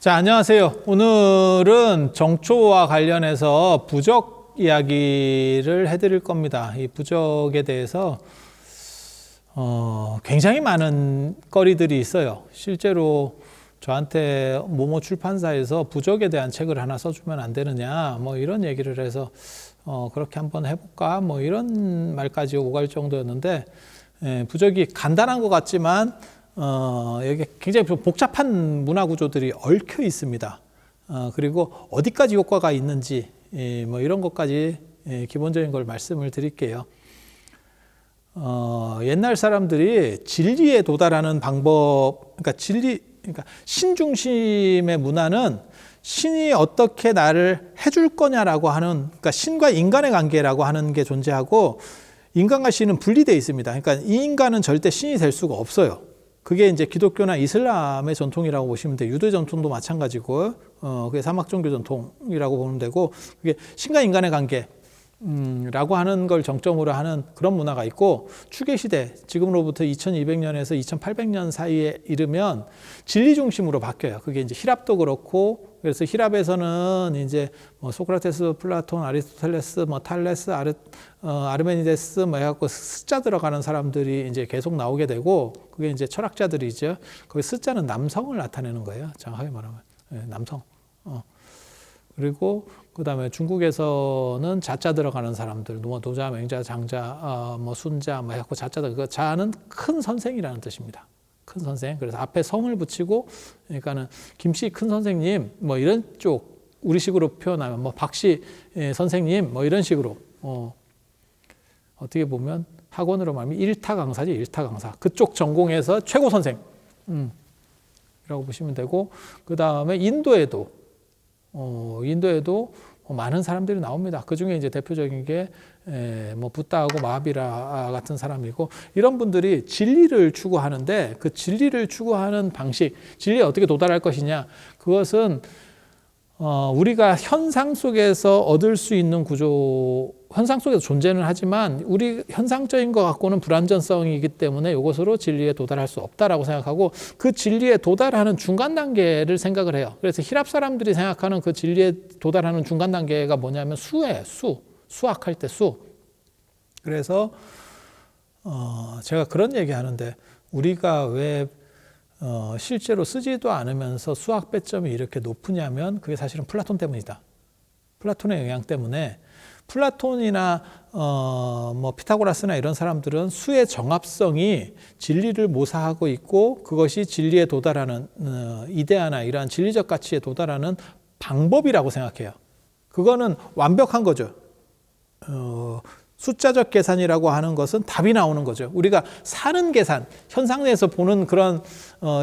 자, 안녕하세요. 오늘은 정초와 관련해서 부적 이야기를 해드릴 겁니다. 이 부적에 대해서 굉장히 많은 거리들이 있어요. 실제로 저한테 모모 출판사에서 부적에 대한 책을 하나 써주면 안 되느냐, 뭐 이런 얘기를 해서 그렇게 한번 해볼까, 뭐 이런 말까지 오갈 정도였는데, 부적이 간단한 것 같지만 여기 굉장히 복잡한 문화 구조들이 얽혀 있습니다. 그리고 어디까지 효과가 있는지 뭐 이런 것까지 기본적인 걸 말씀을 드릴게요. 옛날 사람들이 진리에 도달하는 방법, 그러니까 신 중심의 문화는 신이 어떻게 나를 해줄 거냐라고 하는, 그러니까 신과 인간의 관계라고 하는 게 존재하고, 인간과 신은 분리되어 있습니다. 그러니까 이 인간은 절대 신이 될 수가 없어요. 그게 이제 기독교나 이슬람의 전통이라고 보시면 돼요. 유대 전통도 마찬가지고, 그게 사막종교 전통이라고 보면 되고, 그게 신과 인간의 관계라고 하는 걸 정점으로 하는 그런 문화가 있고, 추계시대, 지금으로부터 2200년에서 2800년 사이에 이르면 진리 중심으로 바뀌어요. 그게 이제 히랍도 그렇고, 그래서 히랍에서는 이제 뭐 소크라테스, 플라톤, 아리스토텔레스, 뭐 탈레스, 아르메니데스 뭐 해갖고 숫자 들어가는 사람들이 이제 계속 나오게 되고, 그게 이제 철학자들이죠. 거기 숫자는 남성을 나타내는 거예요. 정확하게 말하면. 남성. 그리고 그다음에 중국에서는 자자 들어가는 사람들, 뭐 도자, 맹자, 장자, 뭐 순자, 뭐 해갖고 자자들, 그 자는 큰 선생이라는 뜻입니다. 큰 선생. 그래서 앞에 성을 붙이고, 그러니까는 김씨 큰 선생님, 뭐 이런 쪽, 우리식으로 표현하면 뭐 박씨 선생님, 뭐 이런 식으로, 어떻게 보면 학원으로 말하면 일타 강사지, 일타 강사. 그쪽 전공에서 최고 선생. 이라고 보시면 되고, 그 다음에 인도에도 많은 사람들이 나옵니다. 그 중에 이제 대표적인 게 뭐 붓다하고 마하비라 같은 사람이고, 이런 분들이 진리를 추구하는데, 그 진리를 추구하는 방식, 진리에 어떻게 도달할 것이냐, 그것은 우리가 현상 속에서 얻을 수 있는 구조, 현상 속에서 존재는 하지만 우리 현상적인 것 갖고는 불완전성이기 때문에 이것으로 진리에 도달할 수 없다라고 생각하고, 그 진리에 도달하는 중간 단계를 생각을 해요. 그래서 히랍 사람들이 생각하는 그 진리에 도달하는 중간 단계가 뭐냐면 수예요. 수학할 때 수. 그래서 제가 그런 얘기 하는데, 우리가 왜 실제로 쓰지도 않으면서 수학 배점이 이렇게 높으냐면, 그게 사실은 플라톤 때문이다. 플라톤의 영향 때문에. 플라톤이나 뭐 피타고라스나 이런 사람들은 수의 정합성이 진리를 모사하고 있고, 그것이 진리에 도달하는 이데아나 이러한 진리적 가치에 도달하는 방법이라고 생각해요. 그거는 완벽한 거죠. 숫자적 계산이라고 하는 것은 답이 나오는 거죠. 우리가 사는 계산, 현상 내에서 보는 그런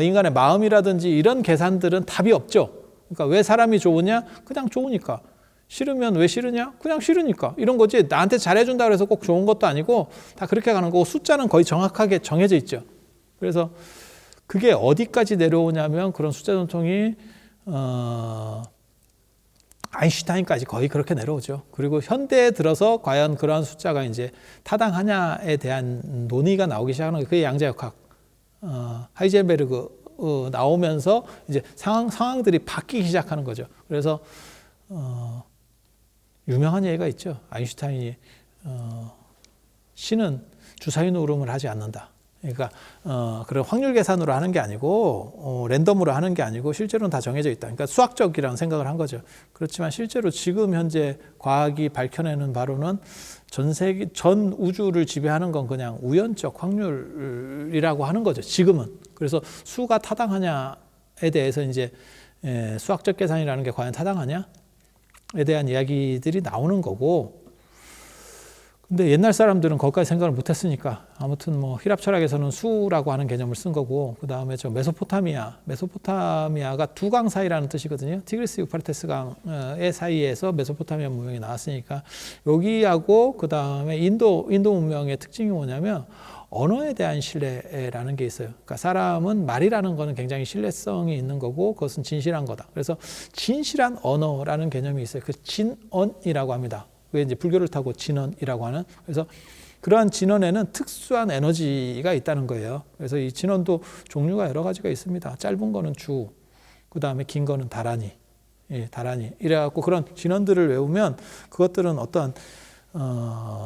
인간의 마음이라든지 이런 계산들은 답이 없죠. 그러니까 왜 사람이 좋으냐? 그냥 좋으니까. 싫으면 왜 싫으냐? 그냥 싫으니까. 이런 거지. 나한테 잘해준다 그래서 꼭 좋은 것도 아니고, 다 그렇게 가는 거고, 숫자는 거의 정확하게 정해져 있죠. 그래서 그게 어디까지 내려오냐면, 그런 숫자 전통이 아인슈타인까지 거의 그렇게 내려오죠. 그리고 현대에 들어서 과연 그러한 숫자가 이제 타당하냐에 대한 논의가 나오기 시작하는 게, 그게 양자역학. 하이젠베르그 나오면서 이제 상황들이 바뀌기 시작하는 거죠. 그래서 유명한 예가 있죠. 아인슈타인이 신은 주사위 노름을 하지 않는다. 그러니까 그런 확률 계산으로 하는 게 아니고, 랜덤으로 하는 게 아니고, 실제로는 다 정해져 있다. 그러니까 수학적이라는 생각을 한 거죠. 그렇지만 실제로 지금 현재 과학이 밝혀내는 바로는 전 우주를 지배하는 건 그냥 우연적 확률이라고 하는 거죠. 지금은. 그래서 수가 타당하냐에 대해서 이제 수학적 계산이라는 게 과연 타당하냐에 대한 이야기들이 나오는 거고, 근데 옛날 사람들은 거기까지 생각을 못 했으니까, 아무튼 뭐 히랍 철학에서는 수라고 하는 개념을 쓴 거고, 그 다음에 저 메소포타미아가 두 강 사이라는 뜻이거든요. 티그리스 유프라테스 강의 사이에서 메소포타미아 문명이 나왔으니까, 여기하고 그 다음에 인도 문명의 특징이 뭐냐면 언어에 대한 신뢰라는 게 있어요. 그러니까 사람은 말이라는 거는 굉장히 신뢰성이 있는 거고, 그것은 진실한 거다. 그래서 진실한 언어라는 개념이 있어요. 그 진언이라고 합니다. 그게 이제 불교를 타고 진언이라고 하는. 그래서 그러한 진언에는 특수한 에너지가 있다는 거예요. 그래서 이 진언도 종류가 여러 가지가 있습니다. 짧은 거는 주, 그 다음에 긴 거는 다란이. 예, 다란이. 이래갖고 그런 진원들을 외우면 그것들은 어떤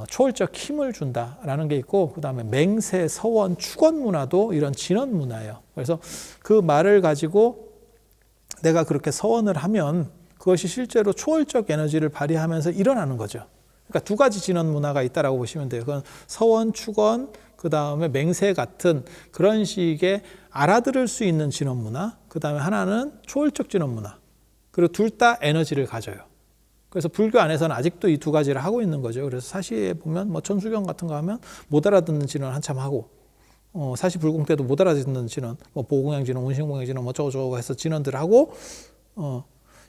초월적 힘을 준다라는 게 있고, 그 다음에 맹세, 서원, 축원 문화도 이런 진원 문화예요. 그래서 그 말을 가지고 내가 그렇게 서원을 하면 그것이 실제로 초월적 에너지를 발휘하면서 일어나는 거죠. 그러니까 두 가지 진원 문화가 있다라고 보시면 돼요. 그건 서원, 축원, 그 다음에 맹세 같은 그런 식의 알아들을 수 있는 진원 문화, 그 다음에 하나는 초월적 진원 문화. 그리고 둘 다 에너지를 가져요. 그래서 불교 안에서는 아직도 이 두 가지를 하고 있는 거죠. 그래서 사시에 보면 뭐 천수경 같은 거 하면 못 알아듣는 진원 한참 하고, 사시 불공 때도 못 알아듣는 진원, 뭐 보공양 진원, 운신공양 진원, 뭐 저거 해서 진원들을 하고,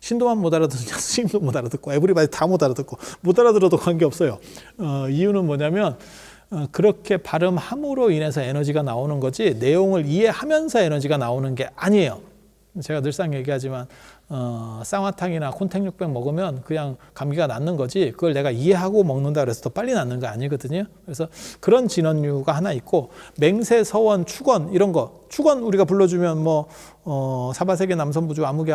신도만 못 알아듣느냐, 스님도 못 알아듣고, 에브리바디 다 못 알아듣고, 못 알아들어도 관계없어요. 이유는 뭐냐면, 그렇게 발음함으로 인해서 에너지가 나오는 거지, 내용을 이해하면서 에너지가 나오는 게 아니에요. 제가 늘상 얘기하지만, 쌍화탕이나 콘택육백 먹으면 그냥 감기가 낫는 거지, 그걸 내가 이해하고 먹는다 그래서 더 빨리 낫는 거 아니거든요. 그래서 그런 진원류가 하나 있고, 맹세, 서원, 축원 이런 거, 축원 우리가 불러주면 뭐 사바세계 남선부주 아무개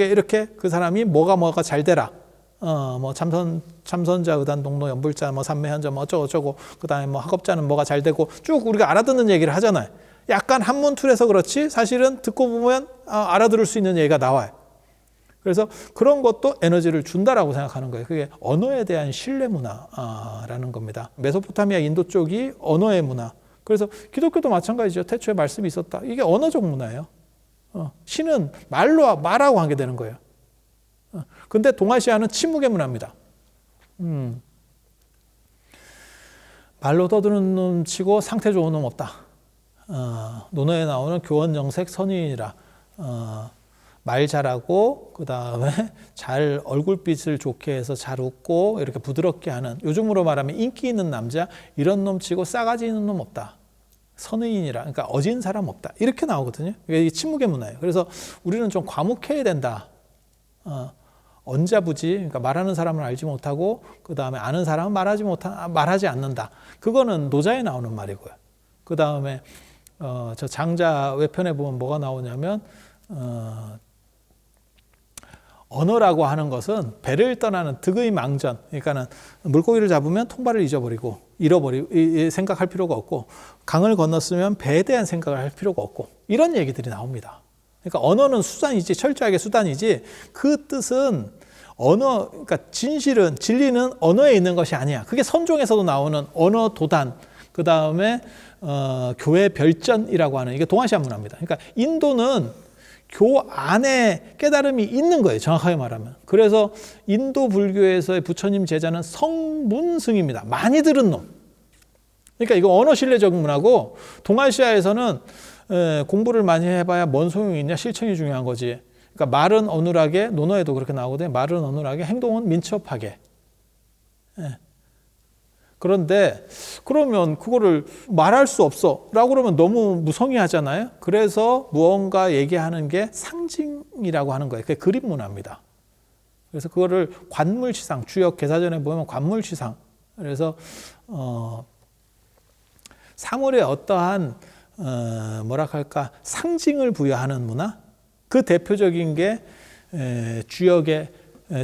이렇게 그 사람이 뭐가 잘 되라, 뭐 참선자 의단 동로 연불자 뭐 삼매현자 뭐 어쩌고 그 다음에 뭐 학업자는 뭐가 잘 되고 쭉 우리가 알아듣는 얘기를 하잖아요. 약간 한문툴에서 그렇지 사실은 듣고 보면 알아들을 수 있는 얘기가 나와요. 그래서 그런 것도 에너지를 준다라고 생각하는 거예요. 그게 언어에 대한 신뢰 문화라는 겁니다. 메소포타미아 인도 쪽이 언어의 문화. 그래서 기독교도 마찬가지죠. 태초에 말씀이 있었다. 이게 언어적 문화예요. 신은 말하고 관계되는 거예요. 근데 동아시아는 침묵의 문화입니다. 말로 떠드는 놈 치고 상태 좋은 놈 없다. 논어에 나오는 교원정색 선인이라, 말 잘하고 그 다음에 잘 얼굴빛을 좋게 해서 잘 웃고 이렇게 부드럽게 하는, 요즘으로 말하면 인기 있는 남자, 이런 놈 치고 싸가지 있는 놈 없다. 선의인이라, 그러니까 어진 사람 없다. 이렇게 나오거든요. 이게 침묵의 문화예요. 그래서 우리는 좀 과묵해야 된다. 언자부지, 그러니까 말하는 사람은 알지 못하고 그 다음에 아는 사람은 말하지 않는다. 그거는 노자에 나오는 말이고요. 그 다음에 저 장자 외편에 보면 뭐가 나오냐면 언어라고 하는 것은 배를 떠나는 득의 망전, 그러니까는 물고기를 잡으면 통발을 잃어버리고 생각할 필요가 없고, 강을 건넜으면 배에 대한 생각을 할 필요가 없고, 이런 얘기들이 나옵니다. 그러니까 언어는 수단이지, 철저하게 수단이지, 그 뜻은 그러니까 진리는 언어에 있는 것이 아니야. 그게 선종에서도 나오는 언어 도단, 그 다음에 교회 별전이라고 하는, 이게 동아시아 문화입니다. 그러니까 인도는 교 안에 깨달음이 있는 거예요, 정확하게 말하면. 그래서 인도 불교에서의 부처님 제자는 성문승입니다. 많이 들은 놈. 그러니까 이거 언어 신뢰적 문화고, 동아시아에서는 공부를 많이 해봐야 뭔 소용이 있냐, 실천이 중요한 거지. 그러니까 말은 어눌하게, 논어에도 그렇게 나오거든요. 말은 어눌하게, 행동은 민첩하게. 그런데 그러면 그거를 말할 수 없어 라고 그러면 너무 무성의하잖아요. 그래서 무언가 얘기하는 게 상징이라고 하는 거예요. 그게 그림 문화입니다. 그래서 그거를 관물치상, 주역 개사전에 보면 관물치상. 그래서 사물에 어떠한 상징을 부여하는 문화. 그 대표적인 게 주역의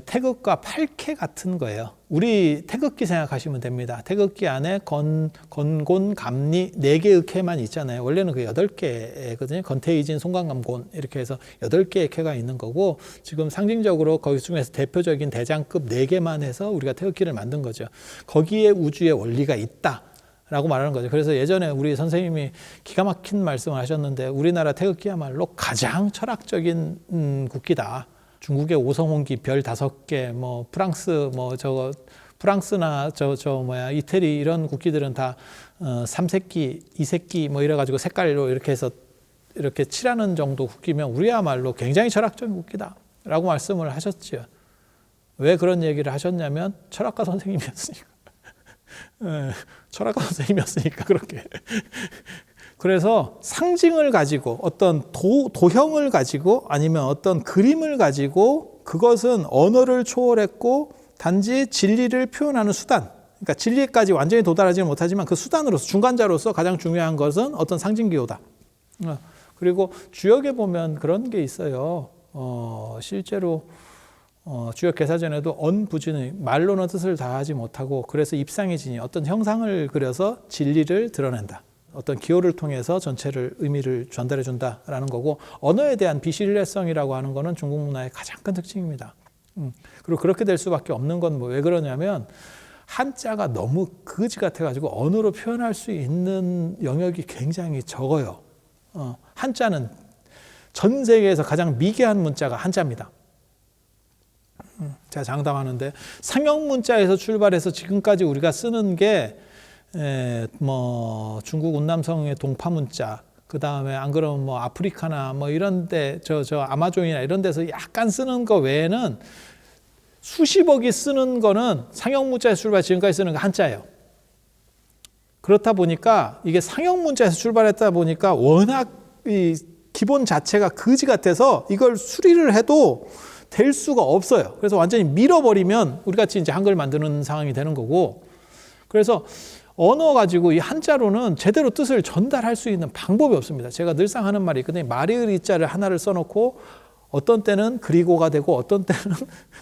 태극과 팔캐 같은 거예요. 우리 태극기 생각하시면 됩니다. 태극기 안에 건곤, 감리 4개의 캐만 있잖아요. 원래는 그 8개거든요. 건태이진, 송강감곤 이렇게 해서 8개의 캐가 있는 거고, 지금 상징적으로 거기 중에서 대표적인 대장급 4개만 해서 우리가 태극기를 만든 거죠. 거기에 우주의 원리가 있다 라고 말하는 거죠. 그래서 예전에 우리 선생님이 기가 막힌 말씀을 하셨는데, 우리나라 태극기야말로 가장 철학적인 국기다. 중국의 오성홍기 별 5개, 뭐 프랑스나 이태리 이런 국기들은 다 3색기, 2색기 뭐 이래가지고 색깔로 이렇게 해서 이렇게 칠하는 정도 국기면 우리야말로 굉장히 철학적인 국기다라고 말씀을 하셨지요. 왜 그런 얘기를 하셨냐면 철학과 선생님이었으니까. 철학과 선생님이었으니까 그렇게. 그래서 상징을 가지고 어떤 도형을 가지고 아니면 어떤 그림을 가지고, 그것은 언어를 초월했고 단지 진리를 표현하는 수단, 그러니까 진리까지 완전히 도달하지는 못하지만 그 수단으로서, 중간자로서 가장 중요한 것은 어떤 상징 기호다. 그리고 주역에 보면 그런 게 있어요. 실제로 주역 개사전에도 언부지는 말로는 뜻을 다하지 못하고 그래서 입상이 지니 어떤 형상을 그려서 진리를 드러낸다. 어떤 기호를 통해서 전체를 의미를 전달해 준다라는 거고, 언어에 대한 비신뢰성이라고 하는 거는 중국 문화의 가장 큰 특징입니다. 그리고 그렇게 될 수밖에 없는 건 뭐 왜 그러냐면 한자가 너무 거지 같아가지고 언어로 표현할 수 있는 영역이 굉장히 적어요. 한자는 전 세계에서 가장 미개한 문자가 한자입니다. 제가 장담하는데 상형 문자에서 출발해서 지금까지 우리가 쓰는 게 뭐 중국 운남성의 동파 문자, 그 다음에 안 그러면 뭐 아프리카나 뭐 이런데 저 아마존이나 이런 데서 약간 쓰는 거 외에는 수십억이 쓰는 거는 상형 문자에서 출발 지금까지 쓰는 거 한자예요. 그렇다 보니까 이게 상형 문자에서 출발했다 보니까 워낙 이 기본 자체가 거지 같아서 이걸 수리를 해도 될 수가 없어요. 그래서 완전히 밀어버리면 우리 같이 이제 한글 만드는 상황이 되는 거고, 그래서 언어 가지고 이 한자로는 제대로 뜻을 전달할 수 있는 방법이 없습니다. 제가 늘상 하는 말이 있거든요. 마리을 이자를 하나를 써놓고 어떤 때는 그리고가 되고 어떤 때는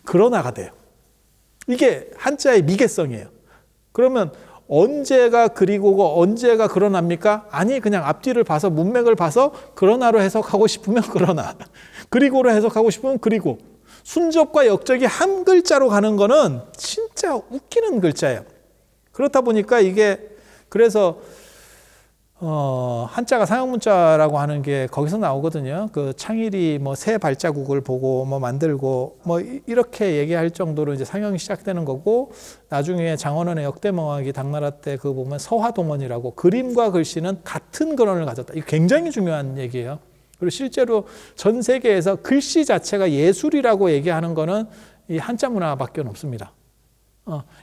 그러나가 돼요. 이게 한자의 미개성이에요. 그러면 언제가 그리고고 언제가 그러나입니까? 아니, 그냥 앞뒤를 봐서 문맥을 봐서 그러나로 해석하고 싶으면 그러나, 그리고로 해석하고 싶으면 그리고. 순접과 역접이 한 글자로 가는 거는 진짜 웃기는 글자예요. 그렇다 보니까 이게 그래서 한자가 상형문자라고 하는 게 거기서 나오거든요. 그 창일이 뭐 새 발자국을 보고 뭐 만들고 뭐 이렇게 얘기할 정도로 이제 상형이 시작되는 거고, 나중에 장원원의 역대명왕기 당나라 때 그 보면 서화동원이라고 그림과 글씨는 같은 근원을 가졌다. 이거 굉장히 중요한 얘기예요. 그리고 실제로 전 세계에서 글씨 자체가 예술이라고 얘기하는 거는 이 한자 문화밖에 없습니다.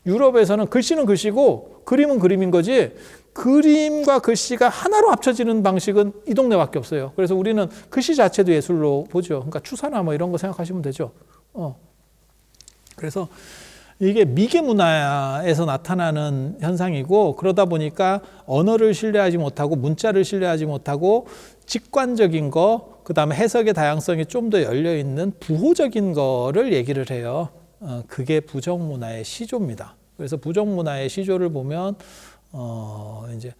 유럽에서는 글씨는 글씨고 그림은 그림인 거지, 그림과 글씨가 하나로 합쳐지는 방식은 이 동네밖에 없어요. 그래서 우리는 글씨 자체도 예술로 보죠. 그러니까 추사나 뭐 이런 거 생각하시면 되죠. 그래서 이게 미개 문화에서 나타나는 현상이고, 그러다 보니까 언어를 신뢰하지 못하고 문자를 신뢰하지 못하고 직관적인 거, 그 다음에 해석의 다양성이 좀 더 열려있는 부호적인 거를 얘기를 해요. 그게 부정문화의 시조입니다. 그래서 부정문화의 시조를 보면 이제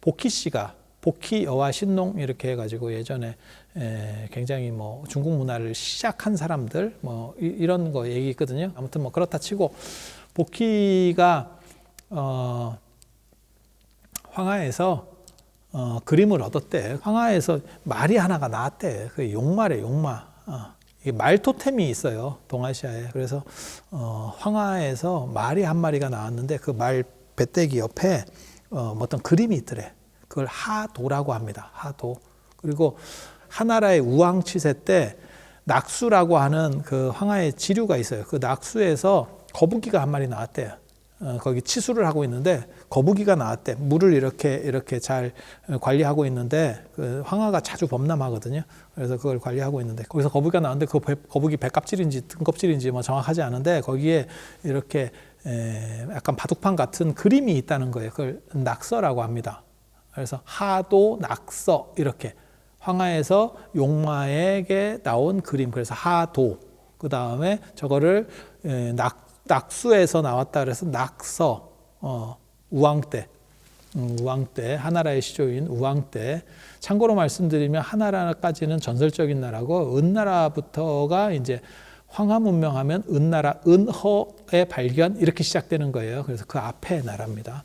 복희 씨가 복희 여와 신농 이렇게 해가지고 예전에 굉장히 뭐 중국 문화를 시작한 사람들 뭐 이런 거 얘기 있거든요. 아무튼 뭐 그렇다 치고 복희가 황하에서 그림을 얻었대. 황하에서 말이 하나가 나왔대. 그 용마래, 용마. 이게 말 토템이 있어요, 동아시아에. 그래서 황하에서 말이 한 마리가 나왔는데 그 말 배때기 옆에 어떤 그림이 있더래. 그걸 하도라고 합니다. 하도. 그리고 하나라의 우왕치세 때 낙수라고 하는 그 황하의 지류가 있어요. 그 낙수에서 거북이가 한 마리 나왔대요. 거기 치수를 하고 있는데 거북이가 나왔대. 물을 이렇게 잘 관리하고 있는데 그 황하가 자주 범람하거든요. 그래서 그걸 관리하고 있는데 거기서 거북이가 나왔는데 그 거북이 배껍질인지 등껍질인지 뭐 정확하지 않은데 거기에 이렇게 약간 바둑판 같은 그림이 있다는 거예요. 그걸 낙서라고 합니다. 그래서 하도 낙서 이렇게 황하에서 용마에게 나온 그림, 그래서 하도. 그 다음에 저거를 낙수에서 나왔다 그래서 낙서. 우왕때, 우왕때, 하나라의 시조인 우왕때. 참고로 말씀드리면 하나라까지는 전설적인 나라고 은나라부터가 이제 황하 문명하면 은나라, 은허의 발견 이렇게 시작되는 거예요. 그래서 그 앞에 나라입니다.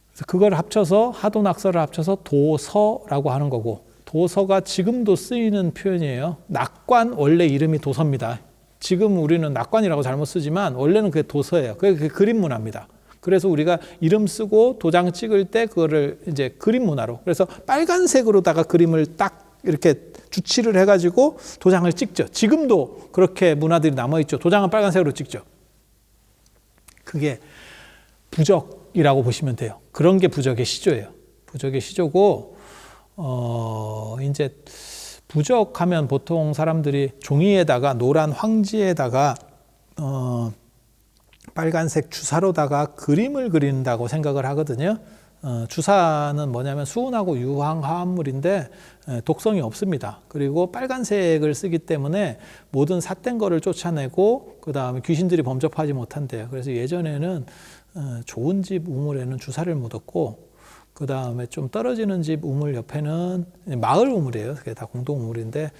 그래서 그걸 합쳐서 하도 낙서를 합쳐서 도서라고 하는 거고, 도서가 지금도 쓰이는 표현이에요. 낙관 원래 이름이 도서입니다. 지금 우리는 낙관이라고 잘못 쓰지만 원래는 그게 도서예요. 그게 그림 문화입니다. 그래서 우리가 이름 쓰고 도장 찍을 때 그거를 이제 그림 문화로, 그래서 빨간색으로다가 그림을 딱 이렇게 주치를 해가지고 도장을 찍죠. 지금도 그렇게 문화들이 남아있죠. 도장은 빨간색으로 찍죠. 그게 부적이라고 보시면 돼요. 그런 게 부적의 시조예요. 부적의 시조고, 이제 부적하면 보통 사람들이 종이에다가 노란 황지에다가 빨간색 주사로다가 그림을 그린다고 생각을 하거든요. 주사는 뭐냐면 수은하고 유황 화합물인데 독성이 없습니다. 그리고 빨간색을 쓰기 때문에 모든 삿된 거를 쫓아내고 그 다음에 귀신들이 범접하지 못한대요. 그래서 예전에는 좋은 집 우물에는 주사를 묻었고 그 다음에 좀 떨어지는 집 우물 옆에는 마을 우물이에요. 그게 다 공동 우물인데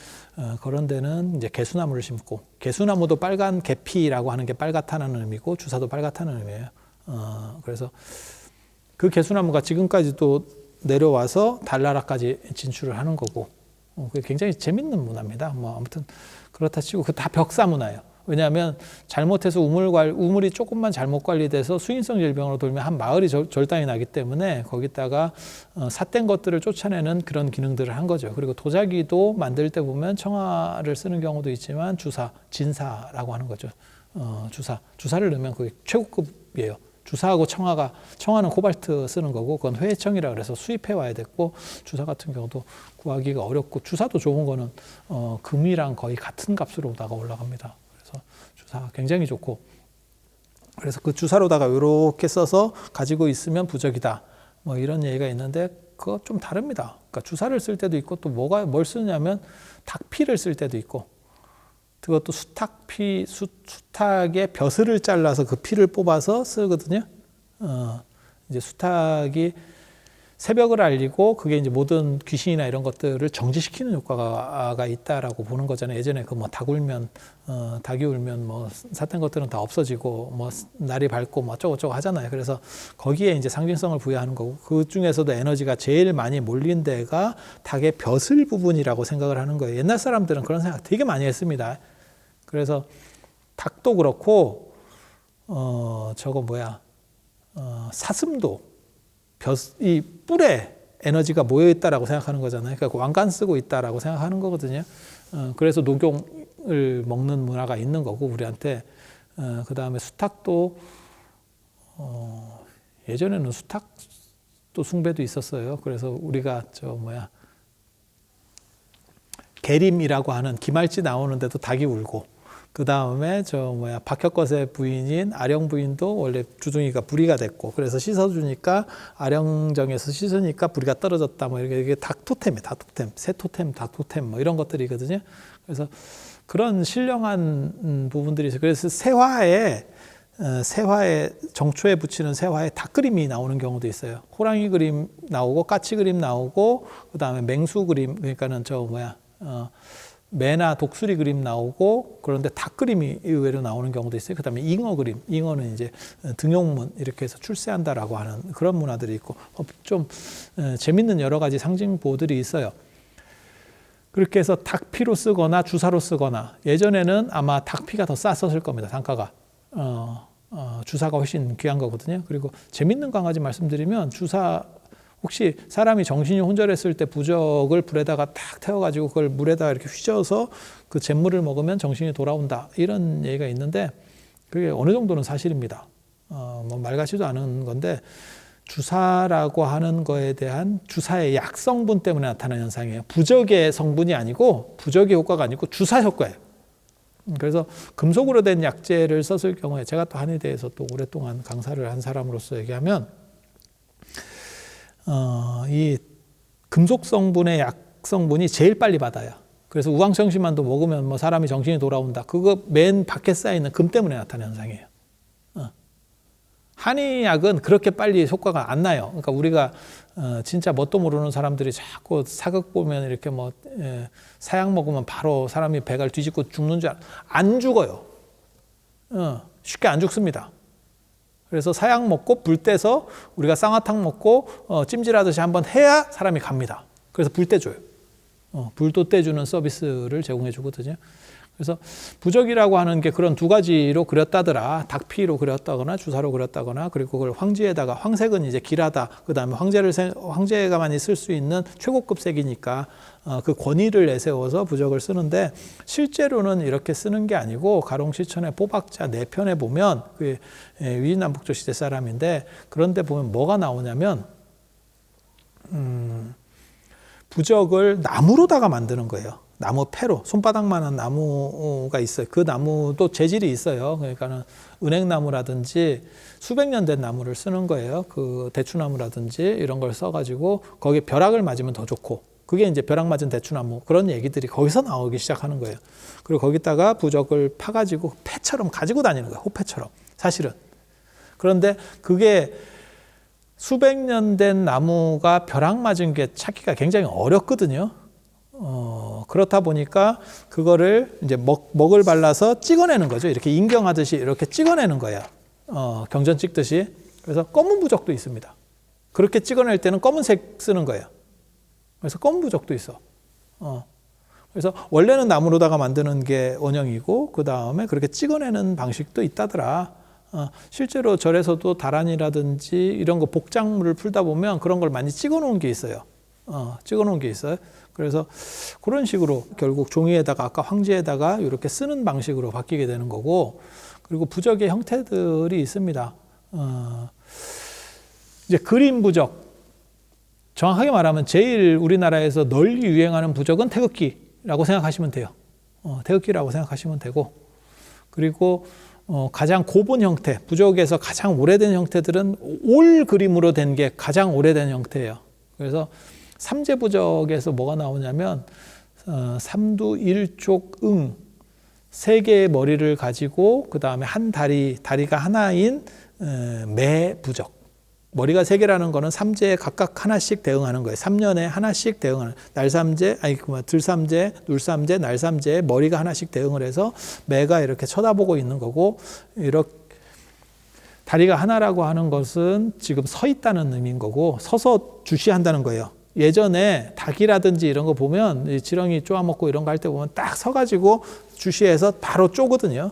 그런 데는 이제 개수나무를 심고, 개수나무도 빨간 계피라고 하는 게 빨갛다는 의미고 주사도 빨갛다는 의미예요. 그래서 그 개수나무가 지금까지도 내려와서 달나라까지 진출을 하는 거고, 그게 굉장히 재밌는 문화입니다. 뭐 아무튼 그렇다 치고 그 다 벽사 문화예요. 왜냐하면 잘못해서 우물이 조금만 잘못 관리돼서 수인성 질병으로 돌면 한 마을이 절단이 나기 때문에 거기다가 삿된 것들을 쫓아내는 그런 기능들을 한 거죠. 그리고 도자기도 만들 때 보면 청화를 쓰는 경우도 있지만 진사라고 하는 거죠. 주사를 넣으면 그게 최고급이에요. 주사하고 청화는 코발트 쓰는 거고 그건 회청이라 그래서 수입해 와야 됐고, 주사 같은 경우도 구하기가 어렵고, 주사도 좋은 거는 금이랑 거의 같은 값으로다가 올라갑니다. 그래서 주사 굉장히 좋고, 그래서 그 주사로다가 이렇게 써서 가지고 있으면 부적이다 뭐 이런 얘기가 있는데 그거 좀 다릅니다. 그러니까 주사를 쓸 때도 있고 또 뭘 쓰냐면 닭피를 쓸 때도 있고, 그것도 수탉의 벼슬을 잘라서 그 피를 뽑아서 쓰거든요. 이제 수탉이 새벽을 알리고 그게 이제 모든 귀신이나 이런 것들을 정지시키는 효과가 있다라고 보는 거잖아요. 예전에 그 뭐 닭이 울면 뭐 삿된 것들은 다 없어지고 뭐 날이 밝고 뭐 어쩌고저쩌고 하잖아요. 그래서 거기에 이제 상징성을 부여하는 거고, 그 중에서도 에너지가 제일 많이 몰린 데가 닭의 벼슬 부분이라고 생각을 하는 거예요. 옛날 사람들은 그런 생각 되게 많이 했습니다. 그래서 닭도 그렇고 사슴도 이 뿔에 에너지가 모여 있다라고 생각하는 거잖아요. 그러니까 왕관 쓰고 있다라고 생각하는 거거든요. 그래서 녹용을 먹는 문화가 있는 거고 우리한테. 그 다음에 수탉도 예전에는 수탉도 숭배도 있었어요. 그래서 우리가 계림이라고 하는 기말지 나오는데도 닭이 울고, 그 다음에 박혁거세 부인인 아령 부인도 원래 주둥이가 부리가 됐고, 그래서 씻어주니까 아령정에서 씻으니까 부리가 떨어졌다 뭐 이게 닭 토템이에요. 닭 토템, 새 토템, 닭 토템 뭐 이런 것들이거든요. 그래서 그런 신령한 부분들이 있어요. 그래서 새화에 정초에 붙이는 새화에 닭 그림이 나오는 경우도 있어요. 호랑이 그림 나오고 까치 그림 나오고 그 다음에 맹수 그림, 그러니까는 매나 독수리 그림 나오고, 그런데 닭 그림이 의외로 나오는 경우도 있어요. 그 다음에 잉어 그림, 잉어는 이제 등용문 이렇게 해서 출세한다라고 하는 그런 문화들이 있고, 좀 재밌는 여러 가지 상징보들이 있어요. 그렇게 해서 닭피로 쓰거나 주사로 쓰거나, 예전에는 아마 닭피가 더 쌌었을 겁니다. 단가가. 주사가 훨씬 귀한 거거든요. 그리고 재밌는 거 한 가지 말씀드리면, 혹시 사람이 정신이 혼절했을 때 부적을 불에다가 탁 태워가지고 그걸 물에다가 이렇게 휘저어서 그 잿물을 먹으면 정신이 돌아온다, 이런 얘기가 있는데 그게 어느 정도는 사실입니다. 뭐 말 같지도 않은 건데, 주사라고 하는 거에 대한 주사의 약성분 때문에 나타나는 현상이에요. 부적의 성분이 아니고, 부적의 효과가 아니고 주사 효과예요. 그래서 금속으로 된 약재를 썼을 경우에, 제가 또 한의대에서 또 오랫동안 강사를 한 사람으로서 얘기하면, 이 금속 성분의 약성분이 제일 빨리 받아요. 그래서 우황청심환도 먹으면 뭐 사람이 정신이 돌아온다, 그거 맨 밖에 쌓여있는 금 때문에 나타나는 현상이에요. 한의약은 그렇게 빨리 효과가 안 나요. 그러니까 우리가 진짜 뭣도 모르는 사람들이 자꾸 사극 보면 이렇게 사약 먹으면 바로 사람이 배가 뒤집고 죽는 줄 안 죽어요. 쉽게 안 죽습니다. 그래서 사약 먹고 불 떼서 우리가 쌍화탕 먹고 찜질하듯이 한번 해야 사람이 갑니다. 그래서 불 떼줘요. 불도 떼주는 서비스를 제공해 주거든요. 그래서 부적이라고 하는 게 그런 두 가지로 그렸다더라. 닭피로 그렸다거나 주사로 그렸다거나, 그리고 그걸 황지에다가, 황색은 이제 길하다, 그 다음에 황제가만이 쓸 수 있는 최고급 색이니까 그 권위를 내세워서 부적을 쓰는데, 실제로는 이렇게 쓰는 게 아니고, 가롱시천의 포박자 4편에 보면, 그 위진남북조 시대 사람인데, 그런데 보면 뭐가 나오냐면, 부적을 나무로다가 만드는 거예요. 나무 패로, 손바닥만한 나무가 있어요. 그 나무도 재질이 있어요. 그러니까는 은행나무라든지 수백 년 된 나무를 쓰는 거예요. 그 대추나무라든지 이런 걸 써가지고 거기에 벼락을 맞으면 더 좋고, 그게 이제 벼락 맞은 대추나무, 그런 얘기들이 거기서 나오기 시작하는 거예요. 그리고 거기다가 부적을 파가지고 패처럼 가지고 다니는 거예요. 호패처럼, 사실은. 그런데 그게 수백 년 된 나무가 벼락 맞은 게 찾기가 굉장히 어렵거든요. 그렇다 보니까 그거를 이제 먹을 발라서 찍어내는 거죠. 이렇게 인경하듯이 이렇게 찍어내는 거예요. 경전 찍듯이. 그래서 검은 부적도 있습니다. 그렇게 찍어낼 때는 검은색 쓰는 거예요. 그래서 검은 부적도 있어. 그래서 원래는 나무로다가 만드는 게 원형이고, 그 다음에 그렇게 찍어내는 방식도 있다더라. 실제로 절에서도 다란이라든지 이런 거 복장물을 풀다 보면 그런 걸 많이 찍어 놓은 게 있어요. 찍어 놓은 게 있어요. 그래서 그런 식으로 결국 종이에다가, 아까 황지에다가 이렇게 쓰는 방식으로 바뀌게 되는 거고, 그리고 부적의 형태들이 있습니다. 이제 그림 부적. 정확하게 말하면 제일 우리나라에서 널리 유행하는 부적은 태극기라고 생각하시면 돼요. 태극기라고 생각하시면 되고, 그리고 가장 고분 형태, 부적에서 가장 오래된 형태들은 올 그림으로 된 게 가장 오래된 형태예요. 그래서 삼재부적에서 뭐가 나오냐면 삼두 일족 응, 세 개의 머리를 가지고 그 다음에 한 다리가 하나인 매 부적. 머리가 세 개라는 거는 삼재에 각각 하나씩 대응하는 거예요. 3년에 하나씩 대응하는, 날삼재, 들삼재, 눌삼재, 날삼재에 머리가 하나씩 대응을 해서 매가 이렇게 쳐다보고 있는 거고, 이렇게 다리가 하나라고 하는 것은 지금 서 있다는 의미인 거고, 서서 주시한다는 거예요. 예전에 닭이라든지 이런 거 보면 지렁이 쪼아먹고 이런 거 할 때 보면 딱 서가지고 주시해서 바로 쪼거든요.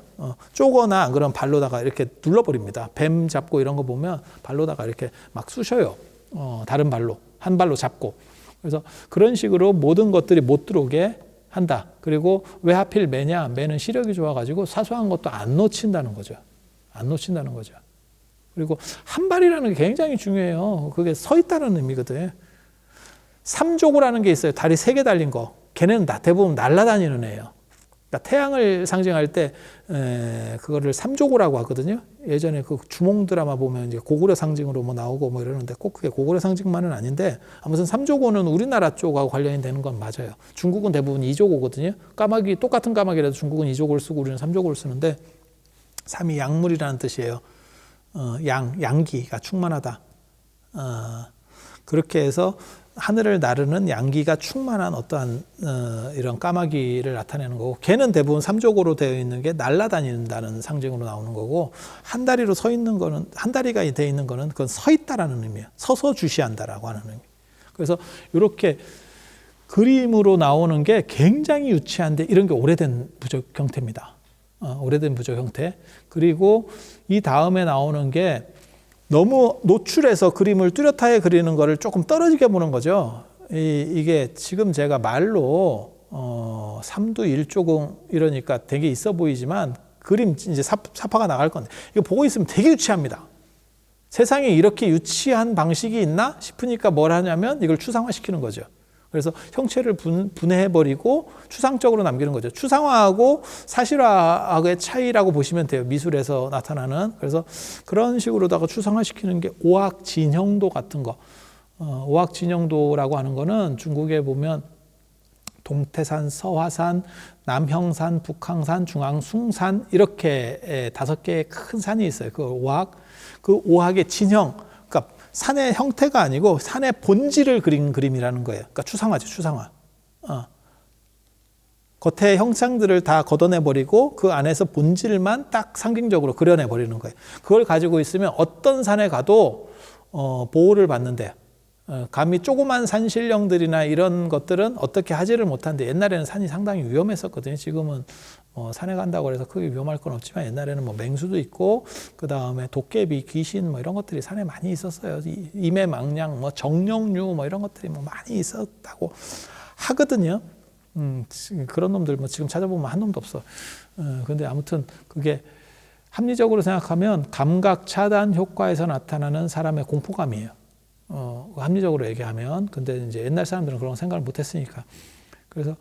쪼거나 안 그러면 발로다가 이렇게 눌러버립니다. 뱀 잡고 이런 거 보면 발로다가 이렇게 막 쑤셔요. 다른 발로, 한 발로 잡고. 그래서 그런 식으로 모든 것들이 못 들어오게 한다. 그리고 왜 하필 매냐? 매는 시력이 좋아가지고 사소한 것도 안 놓친다는 거죠. 안 놓친다는 거죠. 그리고 한 발이라는 게 굉장히 중요해요. 그게 서 있다는 의미거든. 삼조고라는 게 있어요. 다리 3개 달린 거. 걔네는 대부분 날아다니는 애예요. 그러니까 태양을 상징할 때 그거를 삼조고라고 하거든요. 예전에 그 주몽 드라마 보면 이제 고구려 상징으로 뭐 나오고 뭐 이러는데 꼭 그게 고구려 상징만은 아닌데, 아무튼 삼조고는 우리나라 쪽하고 관련이 되는 건 맞아요. 중국은 대부분 이조고거든요. 까마귀, 똑같은 까마귀라도 중국은 이조고를 쓰고 우리는 삼조고를 쓰는데, 삼이 약물이라는 뜻이에요. 양기가 충만하다. 그렇게 해서 하늘을 나르는 양기가 충만한 어떠한 이런 까마귀를 나타내는 거고, 걔는 대부분 삼조고로 되어 있는 게 날아다닌다는 상징으로 나오는 거고, 한 다리로 서 있는 거는, 한 다리가 되어 있는 거는 그건 서 있다라는 의미예요. 서서 주시한다라고 하는 의미. 그래서 이렇게 그림으로 나오는 게 굉장히 유치한데, 이런 게 오래된 부적 형태입니다. 오래된 부적 형태. 그리고 이 다음에 나오는 게 너무 노출해서 그림을 뚜렷하게 그리는 거를 조금 떨어지게 보는 거죠. 이게 지금 제가 말로 삼두 일조공 이러니까 되게 있어 보이지만, 그림 이제 사파가 나갈 건데 이거 보고 있으면 되게 유치합니다. 세상에 이렇게 유치한 방식이 있나 싶으니까 뭘 하냐면 이걸 추상화시키는 거죠. 그래서 형체를 분해해버리고 추상적으로 남기는 거죠. 추상화하고 사실화의 차이라고 보시면 돼요. 미술에서 나타나는. 그래서 그런 식으로다가 추상화시키는 게 오학진형도 같은 거. 오학진형도라고 하는 거는 중국에 보면 동태산, 서화산, 남형산, 북항산, 중앙숭산 이렇게 5개의 큰 산이 있어요. 그 오학. 그 오학의 진형. 그러니까 산의 형태가 아니고 산의 본질을 그린 그림이라는 거예요. 그러니까 추상화죠, 추상화. 겉의 형상들을 다 걷어내버리고 그 안에서 본질만 딱 상징적으로 그려내버리는 거예요. 그걸 가지고 있으면 어떤 산에 가도 보호를 받는데, 감히 조그만 산신령들이나 이런 것들은 어떻게 하지를 못하는데, 옛날에는 산이 상당히 위험했었거든요. 지금은 산에 간다고 해서 크게 위험할 건 없지만, 옛날에는 뭐 맹수도 있고 그 다음에 도깨비, 귀신 뭐 이런 것들이 산에 많이 있었어요. 임해망량, 뭐 정령류 뭐 이런 것들이 뭐 많이 있었다고 하거든요. 그런 놈들 뭐 지금 찾아보면 한 놈도 없어. 근데 아무튼 그게 합리적으로 생각하면 감각 차단 효과에서 나타나는 사람의 공포감이에요. 합리적으로 얘기하면. 근데 이제 옛날 사람들은 그런 생각을 못 했으니까. 그래서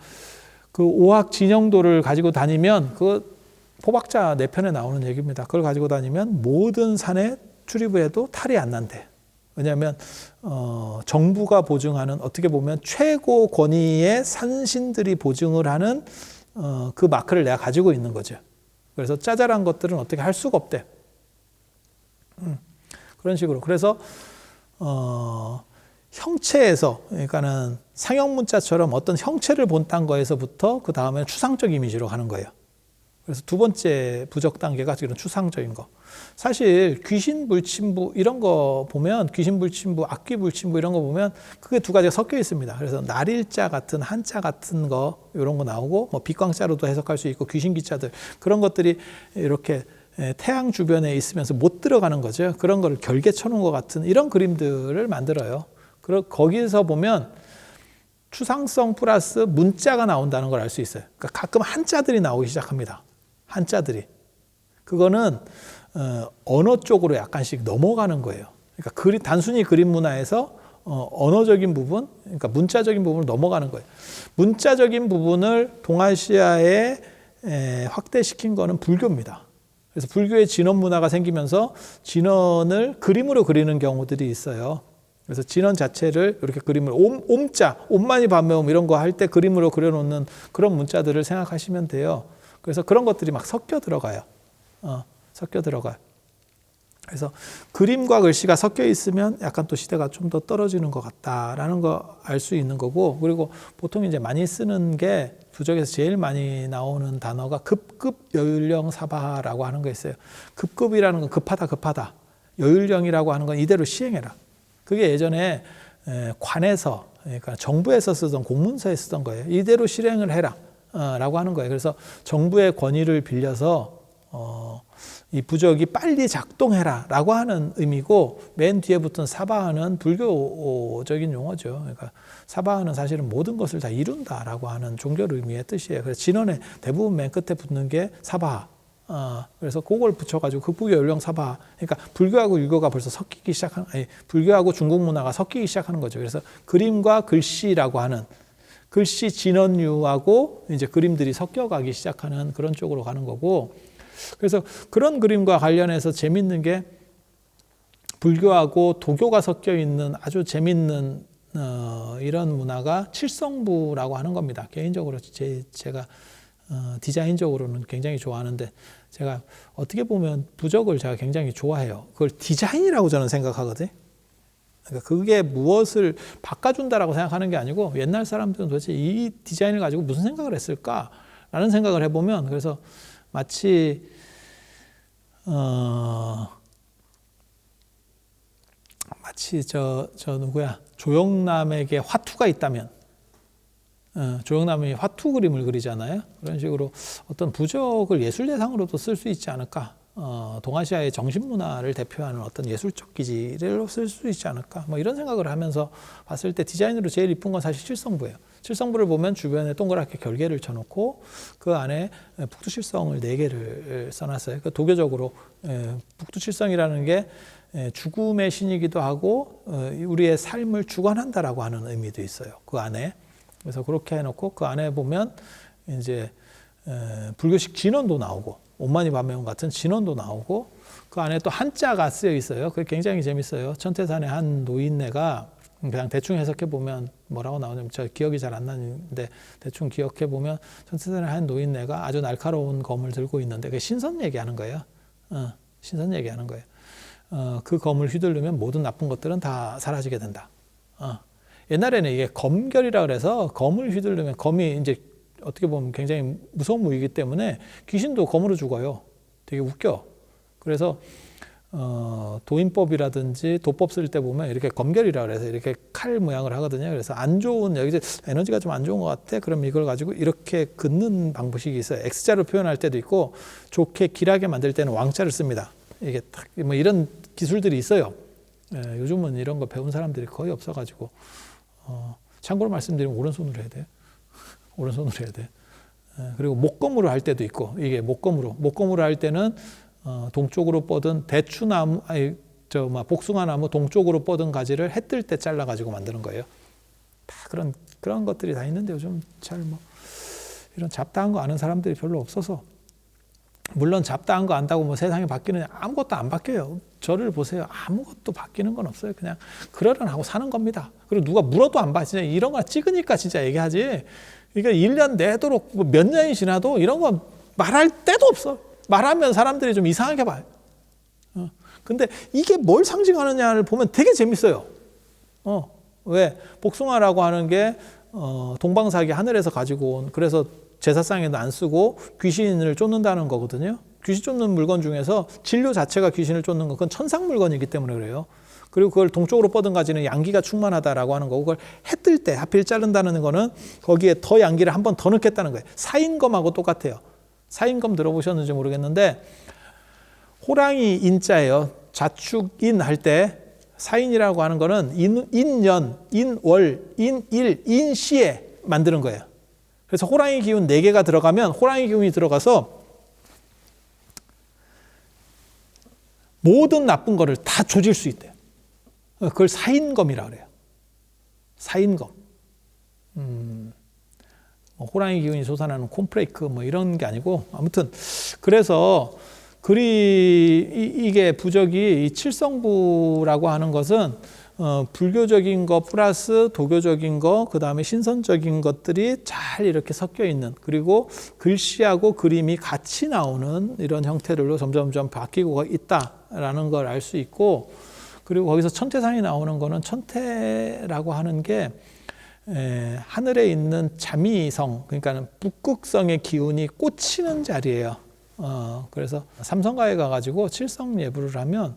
그 오학 진영도를 가지고 다니면 그 포박자 4편에 나오는 얘기입니다. 그걸 가지고 다니면 모든 산에 출입해도 탈이 안 난대. 왜냐하면 정부가 보증하는, 어떻게 보면 최고 권위의 산신들이 보증을 하는 그 마크를 내가 가지고 있는 거죠. 그래서 짜잘한 것들은 어떻게 할 수가 없대. 그런 식으로. 그래서 형체에서, 그러니까는 상형 문자처럼 어떤 형체를 본딴 거에서부터 그 다음에 추상적 이미지로 가는 거예요. 그래서 두 번째 부적 단계가 이런 추상적인 거. 사실 귀신 불침부 이런 거 보면, 귀신 불침부, 악귀 불침부 이런 거 보면 그게 두 가지가 섞여 있습니다. 그래서 날일자 같은 한자 같은 거 이런 거 나오고, 뭐 빛광자로도 해석할 수 있고, 귀신 기자들 그런 것들이 이렇게 태양 주변에 있으면서 못 들어가는 거죠. 그런 거를 결계 쳐놓은 것 같은 이런 그림들을 만들어요. 거기서 보면 추상성 플러스 문자가 나온다는 걸 알 수 있어요. 그러니까 가끔 한자들이 나오기 시작합니다. 한자들이. 그거는 언어 쪽으로 약간씩 넘어가는 거예요. 그러니까 단순히 그림 문화에서 언어적인 부분, 그러니까 문자적인 부분을 넘어가는 거예요. 문자적인 부분을 동아시아에 확대시킨 거는 불교입니다. 그래서 불교의 진원 문화가 생기면서 진원을 그림으로 그리는 경우들이 있어요. 그래서 진원 자체를 이렇게 그림을 옴자, 옴마니 밤매옴 이런 거 할 때 그림으로 그려놓는 그런 문자들을 생각하시면 돼요. 그래서 그런 것들이 막 섞여 들어가요. 섞여 들어가요. 그래서 그림과 글씨가 섞여 있으면 약간 또 시대가 좀 더 떨어지는 것 같다라는 거 알 수 있는 거고, 그리고 보통 이제 많이 쓰는 게 부적에서 제일 많이 나오는 단어가 급급 여율령 사바라고 하는 거 있어요. 급급이라는 건 급하다. 여율령이라고 하는 건 이대로 시행해라. 그게 예전에 관에서, 그러니까 정부에서 쓰던 공문서에 쓰던 거예요. 이대로 실행을 해라 라고 하는 거예요. 그래서 정부의 권위를 빌려서 이 부적이 빨리 작동해라 라고 하는 의미고, 맨 뒤에 붙은 사바하는 불교적인 용어죠. 그러니까 사바하는 사실은 모든 것을 다 이룬다라고 하는 종교 의미의 뜻이에요. 그래서 진원에 대부분 맨 끝에 붙는 게 사바하. 그래서 그걸 붙여가지고 극부교 연령 사바. 그러니까 불교하고 유교가 벌써 섞이기 시작하는, 아니, 불교하고 중국 문화가 섞이기 시작하는 거죠. 그래서 그림과 글씨라고 하는, 글씨 진원유하고 이제 그림들이 섞여가기 시작하는 그런 쪽으로 가는 거고, 그래서 그런 그림과 관련해서 재밌는 게 불교하고 도교가 섞여 있는 아주 재밌는 이런 문화가 칠성부라고 하는 겁니다. 개인적으로 제가 디자인적으로는 굉장히 좋아하는데, 제가 어떻게 보면 부적을 제가 굉장히 좋아해요. 그걸 디자인이라고 저는 생각하거든요. 그러니까 그게 무엇을 바꿔준다라고 생각하는 게 아니고, 옛날 사람들은 도대체 이 디자인을 가지고 무슨 생각을 했을까라는 생각을 해보면, 그래서 마치 누구야, 조영남에게 화투가 있다면, 조영남이 화투 그림을 그리잖아요. 그런 식으로 어떤 부적을 예술 대상으로도 쓸 수 있지 않을까. 동아시아의 정신문화를 대표하는 어떤 예술적 기질로 쓸 수 있지 않을까. 뭐 이런 생각을 하면서 봤을 때 디자인으로 제일 이쁜 건 사실 칠성부예요. 칠성부를 보면 주변에 동그랗게 결계를 쳐놓고 그 안에 북두칠성을 4개를 써놨어요. 그러니까 도교적으로 북두칠성이라는 게 죽음의 신이기도 하고 우리의 삶을 주관한다라고 하는 의미도 있어요. 그 안에. 그래서 그렇게 해놓고 그 안에 보면 이제 불교식 진원도 나오고, 옴마니 밤매옴 같은 진원도 나오고, 그 안에 또 한자가 쓰여 있어요. 그게 굉장히 재밌어요. 천태산의 한 노인네가, 그냥 대충 해석해 보면 뭐라고 나오냐면, 저 기억이 잘 안 나는데 대충 기억해 보면, 천태산의 한 노인네가 아주 날카로운 검을 들고 있는데, 그게 신선 얘기하는 거예요. 신선 얘기하는 거예요. 그 검을 휘두르면 모든 나쁜 것들은 다 사라지게 된다. 옛날에는 이게 검결이라 그래서 검을 휘두르면, 검이 이제 어떻게 보면 굉장히 무서운 무기이기 때문에 귀신도 검으로 죽어요. 되게 웃겨. 그래서 도인법이라든지 도법 쓸 때 보면 이렇게 검결이라 그래서 이렇게 칼 모양을 하거든요. 그래서 안 좋은, 여기 에너지가 좀 안 좋은 것 같아. 그럼 이걸 가지고 이렇게 긋는 방식이 있어요. X자로 표현할 때도 있고, 좋게 길하게 만들 때는 왕자를 씁니다. 이게 딱 뭐 이런 기술들이 있어요. 요즘은 이런 거 배운 사람들이 거의 없어가지고. 참고로 말씀드리면 오른손으로 해야 돼요. 오른손으로 해야 돼요. 그리고 목검으로 할 때도 있고, 이게 목검으로 할 때는 동쪽으로 뻗은 대추나무, 복숭아 나무 동쪽으로 뻗은 가지를 해 뜰 때 잘라가지고 만드는 거예요. 다 그런 것들이 다 있는데 요즘 잘 이런 잡다한 거 아는 사람들이 별로 없어서. 물론 잡다한 거 안다고 뭐 세상이 바뀌느냐, 아무것도 안 바뀌어요. 저를 보세요. 아무것도 바뀌는 건 없어요. 그냥 그러려하고 사는 겁니다. 그리고 누가 물어도 안 봐. 진짜 이런 거 찍으니까 진짜 얘기하지. 그러니까 1년 내도록 몇 년이 지나도 이런 거 말할 때도 없어. 말하면 사람들이 좀 이상하게 봐요. 근데 이게 뭘 상징하느냐를 보면 되게 재밌어요. 왜? 복숭아라고 하는 게 동방사기 하늘에서 가지고 온, 그래서 제사상에도 안 쓰고 귀신을 쫓는다는 거거든요. 귀신 쫓는 물건 중에서 진료 자체가 귀신을 쫓는 건 그건 천상 물건이기 때문에 그래요. 그리고 그걸 동쪽으로 뻗은 가지는 양기가 충만하다라고 하는 거고, 그걸 해 뜰 때 하필 자른다는 거는 거기에 더 양기를 한 번 더 넣겠다는 거예요. 사인검하고 똑같아요. 사인검 들어보셨는지 모르겠는데 호랑이 인자예요. 자축인 할 때 사인이라고 하는 거는 인년, 인월, 인일, 인시에 만드는 거예요. 그래서 호랑이 기운 4개가 들어가면 호랑이 기운이 들어가서 모든 나쁜 거를 다 조질 수 있대요. 그걸 사인검이라 그래요. 사인검. 호랑이 기운이 솟아나는 콘프레이크 이런 게 아니고, 아무튼 그래서 이게 부적이 이 칠성부라고 하는 것은 불교적인 거 플러스 도교적인 거, 그 다음에 신선적인 것들이 잘 이렇게 섞여 있는, 그리고 글씨하고 그림이 같이 나오는 이런 형태들로 점점 바뀌고 있다라는 걸 알 수 있고, 그리고 거기서 천태산이 나오는 거는 천태라고 하는 게 하늘에 있는 자미성, 그러니까 북극성의 기운이 꽂히는 자리예요. 그래서 삼성가에 가가지고 칠성 예불을 하면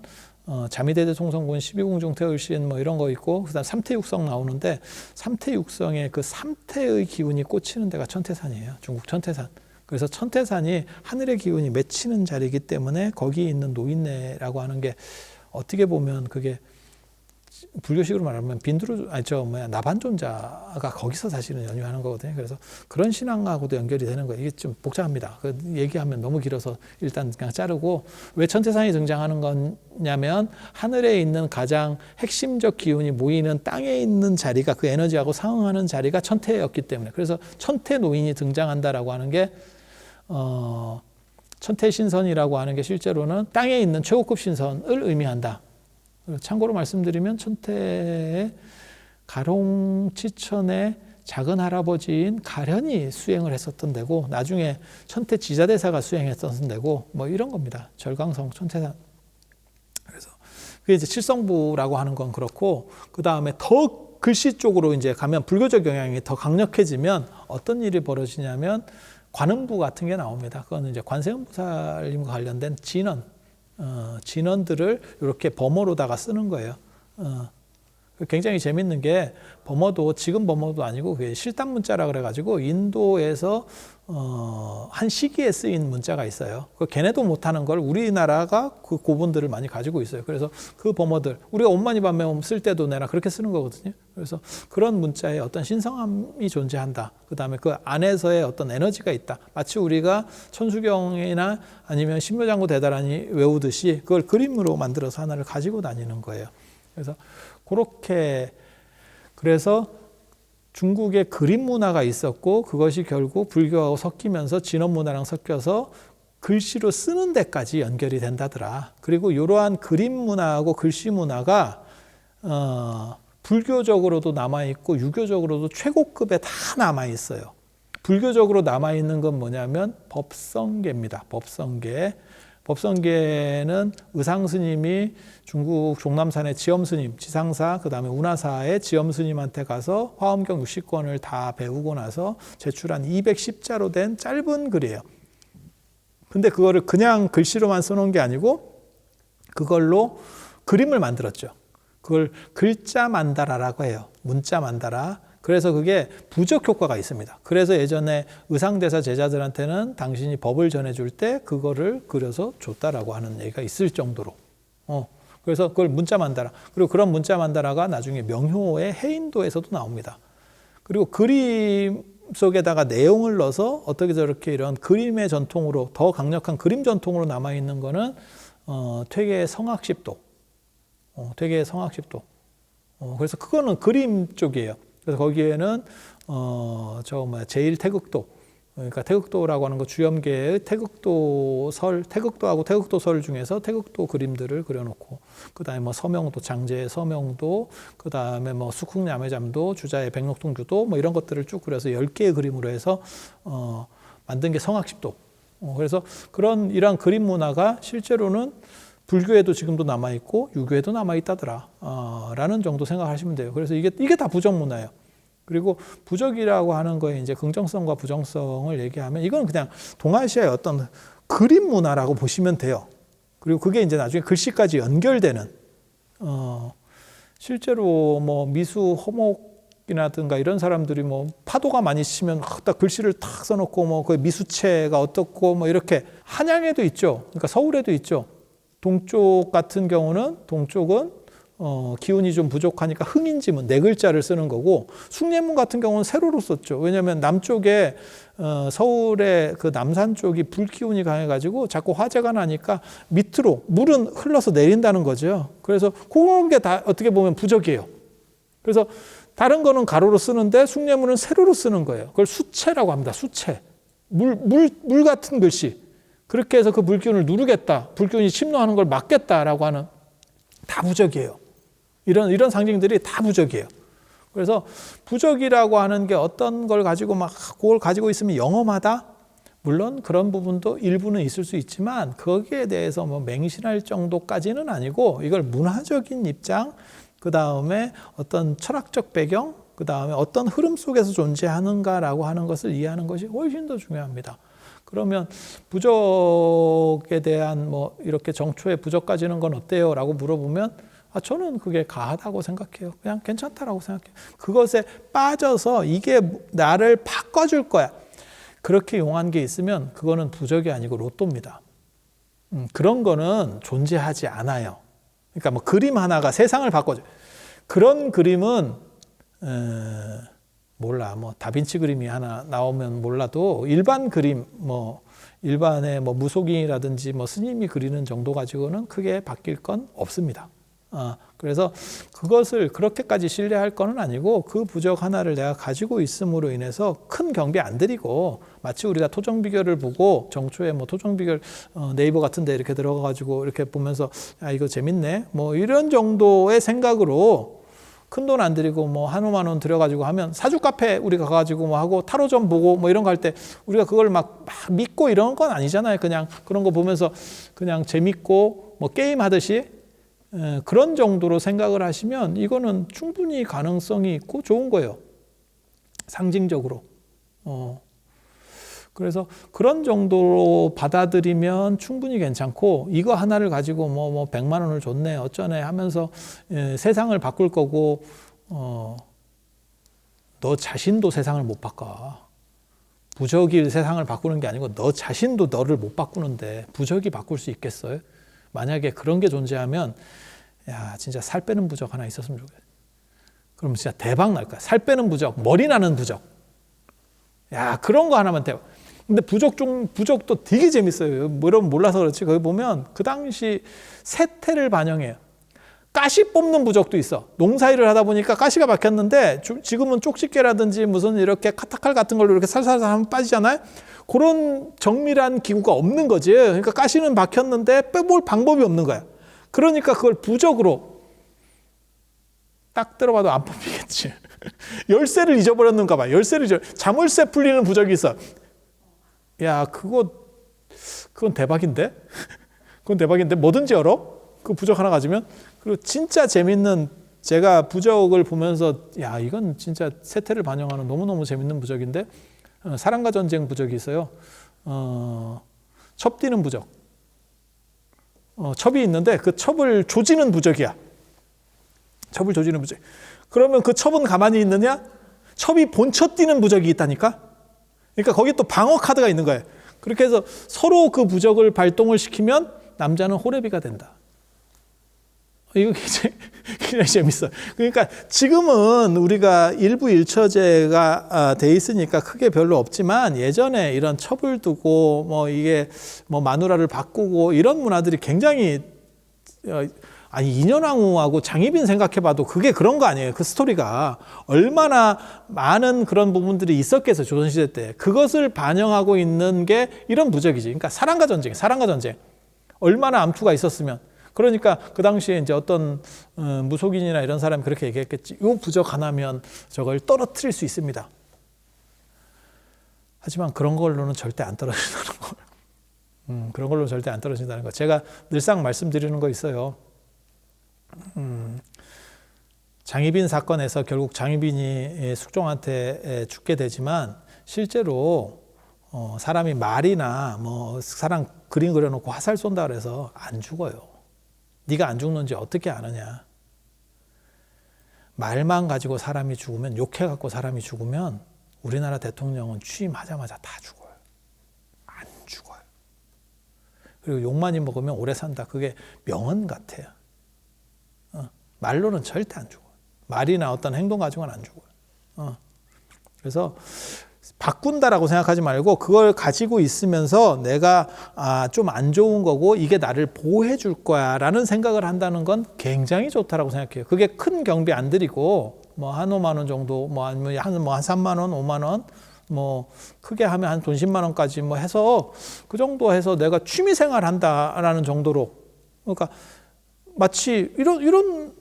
자미대대통성군 12궁중 태을신 이런 거 있고, 그다음 삼태육성 나오는데 삼태육성의 그 삼태의 기운이 꽂히는 데가 천태산이에요. 중국 천태산. 그래서 천태산이 하늘의 기운이 맺히는 자리이기 때문에 거기 있는 노인네라고 하는 게 어떻게 보면 그게 불교식으로 말하면 나반존자가 거기서 사실은 연유하는 거거든요. 그래서 그런 신앙하고도 연결이 되는 거예요. 이게 좀 복잡합니다. 얘기하면 너무 길어서 일단 그냥 자르고, 왜 천태산이 등장하는 거냐면 하늘에 있는 가장 핵심적 기운이 모이는 땅에 있는 자리가, 그 에너지하고 상응하는 자리가 천태였기 때문에, 그래서 천태 노인이 등장한다라고 하는 게 천태 신선이라고 하는 게 실제로는 땅에 있는 최고급 신선을 의미한다. 참고로 말씀드리면 천태의 가롱치천의 작은 할아버지인 가련이 수행을 했었던 데고, 나중에 천태 지자대사가 수행했었던 데고, 이런 겁니다. 절강성 천태산. 그래서 그게 이제 칠성부라고 하는 건 그렇고, 그 다음에 더 글씨 쪽으로 이제 가면 불교적 영향이 더 강력해지면 어떤 일이 벌어지냐면 관음부 같은 게 나옵니다. 그거는 이제 관세음보살님과 관련된 진언들을 이렇게 범어로다가 쓰는 거예요. 굉장히 재밌는 게, 범어도 지금 범어도 아니고 그게 실단 문자라 그래가지고 인도에서 한 시기에 쓰인 문자가 있어요. 걔네도 못하는 걸 우리나라가 그 고분들을 많이 가지고 있어요. 그래서 그 범어들, 우리가 옷만이 밤에 쓸 때도 내나 그렇게 쓰는 거거든요. 그래서 그런 문자에 어떤 신성함이 존재한다. 그 다음에 그 안에서의 어떤 에너지가 있다. 마치 우리가 천수경이나 아니면 신묘장구 대다란이 외우듯이 그걸 그림으로 만들어서 하나를 가지고 다니는 거예요. 그래서 그렇게, 그래서 중국에 그림 문화가 있었고, 그것이 결국 불교하고 섞이면서 진원 문화랑 섞여서 글씨로 쓰는 데까지 연결이 된다더라. 그리고 이러한 그림 문화하고 글씨 문화가 불교적으로도 남아있고 유교적으로도 최고급에 다 남아있어요. 불교적으로 남아있는 건 뭐냐면 법성계입니다. 법성계는 의상스님이 중국 종남산의 지엄스님, 지상사, 그 다음에 운하사의 지엄스님한테 가서 화엄경 60권을 다 배우고 나서 제출한 210자로 된 짧은 글이에요. 근데 그거를 그냥 글씨로만 써놓은 게 아니고 그걸로 그림을 만들었죠. 그걸 글자 만다라라고 해요. 문자 만다라. 그래서 그게 부적 효과가 있습니다. 그래서 예전에 의상대사 제자들한테는 당신이 법을 전해줄 때 그거를 그려서 줬다라고 하는 얘기가 있을 정도로. 그래서 그걸 문자 만다라. 그리고 그런 문자 만다라가 나중에 명효의 해인도에서도 나옵니다. 그리고 그림 속에다가 내용을 넣어서 어떻게 저렇게 이런 그림의 전통으로, 더 강력한 그림 전통으로 남아있는 거는 퇴계의 성학십도. 되게 성악십도. 그래서 그거는 그림 쪽이에요. 그래서 거기에는 제1태극도, 그러니까 태극도라고 하는 거 주염계의 태극도하고 태극도설 중에서 태극도 그림들을 그려놓고, 그 다음에 뭐 서명도, 장제의 서명도, 그 다음에 뭐 수국야매잠도, 주자의 백록동주도, 뭐 이런 것들을 쭉 그려서 10개의 그림으로 해서 만든 게 성악십도. 그래서 이런 그림 문화가 실제로는 불교에도 지금도 남아있고 유교에도 남아있다더라 라는 정도 생각하시면 돼요. 그래서 이게 다 부적 문화예요. 그리고 부적이라고 하는 거에 이제 긍정성과 부정성을 얘기하면 이건 그냥 동아시아의 어떤 그림 문화라고 보시면 돼요. 그리고 그게 이제 나중에 글씨까지 연결되는, 실제로 뭐 미수 허목이라든가 이런 사람들이 뭐 파도가 많이 치면 딱 글씨를 탁 써놓고 뭐 그 미수체가 어떻고 뭐 이렇게 한양에도 있죠. 그러니까 서울에도 있죠. 동쪽 같은 경우는 기운이 좀 부족하니까 흥인지문 4글자를 쓰는 거고, 숭례문 같은 경우는 세로로 썼죠. 왜냐하면 남쪽에 서울의 그 남산 쪽이 불기운이 강해가지고 자꾸 화재가 나니까 밑으로 물은 흘러서 내린다는 거죠. 그래서 그런 게 다 어떻게 보면 부적이에요. 그래서 다른 거는 가로로 쓰는데 숭례문은 세로로 쓰는 거예요. 그걸 수체라고 합니다. 수체. 물 같은 글씨. 그렇게 해서 그 불기운을 누르겠다, 불기운이 침노하는 걸 막겠다라고 하는, 다 부적이에요. 이런 상징들이 다 부적이에요. 그래서 부적이라고 하는 게 어떤 걸 가지고 그걸 가지고 있으면 영험하다? 물론 그런 부분도 일부는 있을 수 있지만 거기에 대해서 뭐 맹신할 정도까지는 아니고, 이걸 문화적인 입장, 그 다음에 어떤 철학적 배경, 그 다음에 어떤 흐름 속에서 존재하는가라고 하는 것을 이해하는 것이 훨씬 더 중요합니다. 그러면 부적에 대한 뭐 이렇게 정초에 부적 가지는 건 어때요? 라고 물어보면 저는 그게 가하다고 생각해요. 그냥 괜찮다라고 생각해요. 그것에 빠져서 이게 나를 바꿔줄 거야, 그렇게 용한 게 있으면 그거는 부적이 아니고 로또입니다. 그런 거는 존재하지 않아요. 그러니까 뭐 그림 하나가 세상을 바꿔줘, 그런 그림은 몰라. 뭐 다빈치 그림이 하나 나오면 몰라도 일반 그림, 뭐 일반의 뭐 무속인이라든지 뭐 스님이 그리는 정도 가지고는 크게 바뀔 건 없습니다. 그래서 그것을 그렇게까지 신뢰할 건 아니고, 그 부적 하나를 내가 가지고 있음으로 인해서 큰 경배 안 드리고, 마치 우리가 토정비결을 보고 정초에 뭐 토정비결 네이버 같은 데 이렇게 들어가가지고 이렇게 보면서 이거 재밌네 뭐 이런 정도의 생각으로 큰 돈 안 들이고 뭐 한 5만 원 들여가지고 하면, 사주 카페 우리가 가가지고 뭐 하고 타로점 보고 뭐 이런 거 할 때 우리가 그걸 막 믿고 이런 건 아니잖아요. 그냥 그런 거 보면서 그냥 재밌고 뭐 게임 하듯이 그런 정도로 생각을 하시면 이거는 충분히 가능성이 있고 좋은 거예요. 상징적으로. 그래서 그런 정도로 받아들이면 충분히 괜찮고, 이거 하나를 가지고 뭐 100만 원을 줬네 어쩌네 하면서 세상을 바꿀 거고, 너 자신도 세상을 못 바꿔. 부적이 세상을 바꾸는 게 아니고 너 자신도 너를 못 바꾸는데 부적이 바꿀 수 있겠어요? 만약에 그런 게 존재하면 진짜 살 빼는 부적 하나 있었으면 좋겠어요. 그럼 진짜 대박 날 거야. 살 빼는 부적, 머리 나는 부적. 그런 거 하나만 대박. 근데 부적도 되게 재밌어요. 뭐 여러분 몰라서 그렇지, 거기 보면 그 당시 세태를 반영해요. 가시 뽑는 부적도 있어. 농사일을 하다 보니까 가시가 박혔는데, 지금은 쪽집게라든지 무슨 이렇게 카타칼 같은 걸로 이렇게 살살살 하면 빠지잖아요. 그런 정밀한 기구가 없는 거지. 그러니까 가시는 박혔는데 빼볼 방법이 없는 거야. 그러니까 그걸 부적으로 딱 들어봐도 안 뽑히겠지. 열쇠를 잊어버렸는가 봐. 자물쇠 풀리는 부적이 있어. 그건 대박인데? 그건 대박인데 뭐든지 열어? 그 부적 하나 가지면? 그리고 진짜 재밌는, 제가 부적을 보면서 이건 진짜 세태를 반영하는 너무너무 재밌는 부적인데, 사랑과 전쟁 부적이 있어요. 첩 뛰는 부적. 첩이 있는데 그 첩을 조지는 부적이야. 첩을 조지는 부적. 그러면 그 첩은 가만히 있느냐? 첩이 본쳐 뛰는 부적이 있다니까? 그러니까 거기 또 방어 카드가 있는 거예요. 그렇게 해서 서로 그 부적을 발동을 시키면 남자는 호레비가 된다. 이거 굉장히 재밌어요. 그러니까 지금은 우리가 일부 일처제가 돼 있으니까 크게 별로 없지만, 예전에 이런 첩을 두고 뭐 이게 뭐 마누라를 바꾸고 이런 문화들이 굉장히 아니 인현왕후하고 장희빈 생각해봐도 그게 그런 거 아니에요. 그 스토리가 얼마나 많은 그런 부분들이 있었겠어요. 조선시대 때. 그것을 반영하고 있는 게 이런 부적이지. 그러니까 사랑과 전쟁. 얼마나 암투가 있었으면. 그러니까 그 당시에 이제 어떤 무속인이나 이런 사람이 그렇게 얘기했겠지. 요 부적 하나면 저걸 떨어뜨릴 수 있습니다. 하지만 그런 걸로는 절대 안 떨어진다는 걸. 그런 걸로 절대 안 떨어진다는 거. 제가 늘상 말씀드리는 거 있어요. 장희빈 사건에서 결국 장희빈이 숙종한테 죽게 되지만 실제로 사람이 말이나 뭐 사람 그림 그려놓고 화살 쏜다 그래서 안 죽어요. 네가 안 죽는지 어떻게 아느냐. 말만 가지고 사람이 죽으면, 욕해갖고 사람이 죽으면 우리나라 대통령은 취임하자마자 다 죽어요. 안 죽어요. 그리고 욕만이 먹으면 오래 산다. 그게 명언 같아요. 말로는 절대 안 죽어요. 말이나 어떤 행동 가지고는 안 죽어요. 그래서 바꾼다라고 생각하지 말고 그걸 가지고 있으면서 내가 좀 안 좋은 거고 이게 나를 보호해 줄 거야 라는 생각을 한다는 건 굉장히 좋다라고 생각해요. 그게 큰 경비 안 들이고 뭐 한 5만 원 정도 뭐 아니면 한 3만 원, 5만 원 뭐 크게 하면 한 돈 10만 원까지 뭐 해서 그 정도 해서 내가 취미 생활 한다라는 정도로, 그러니까 마치 이런